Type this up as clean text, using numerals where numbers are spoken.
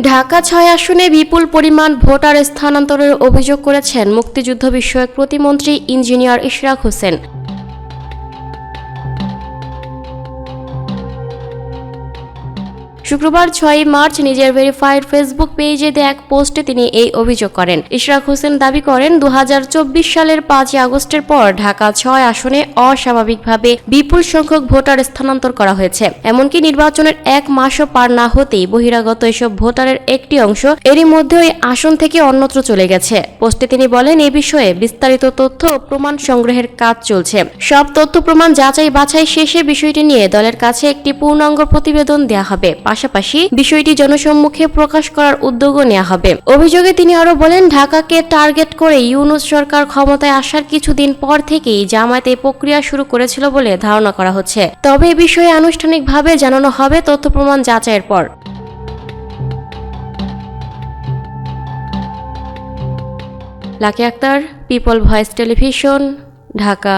ঢাকা ৬ আসনে বিপুল পরিমাণ ভোটার স্থানান্তরের অভিযোগ করেছেন মুক্তিযুদ্ধ বিষয়ক প্রতিমন্ত্রী ইঞ্জিনিয়ার ইশরাক হোসেন। শুক্রবার ৬ মার্চ নিজের ভেরিফাইড ফেসবুক পেজে দেয়া এক পোস্টে তিনি এই অভিযোগ করেন। ইশরাক হোসেন দাবি করেন, ২০২৪ সালের ৫ আগস্টের পর ঢাকা ৬ আসনে অস্বাভাবিকভাবে বিপুল সংখ্যক ভোটার স্থানান্তর করা হয়েছে। এমনকি নির্বাচনের ১ মাসও পার না হতেই বহিরাগত এসব ভোটারের একটি অংশ এরই মধ্যে ওই আসন থেকে অন্যত্র চলে গেছে। পোস্টে তিনি বলেন, এ বিষয়ে বিস্তারিত তথ্য ও প্রমাণ সংগ্রহের কাজ চলছে। সব তথ্য প্রমাণ যাচাই বাছাই শেষে বিষয়টি নিয়ে দলের কাছে একটি পূর্ণাঙ্গ প্রতিবেদন দেয়া হবে। পাশাপাশি বিষয়টি জনসম্মুখে প্রকাশ করার উদ্যোগও নেওয়া হবে। অভিযোগে তিনি আরো বলেন, ঢাকাকে টার্গেট করে ইউনূস সরকার ক্ষমতায় আসার কিছুদিন পর থেকেই জামায়াত এই প্রক্রিয়া শুরু করেছিল বলে ধারণা করা হচ্ছে। তবে এ বিষয়ে আনুষ্ঠানিকভাবে জানানো হবে তথ্য প্রমাণ যাচাইয়ের পর। Lucky Akter, people voice television, Dhaka.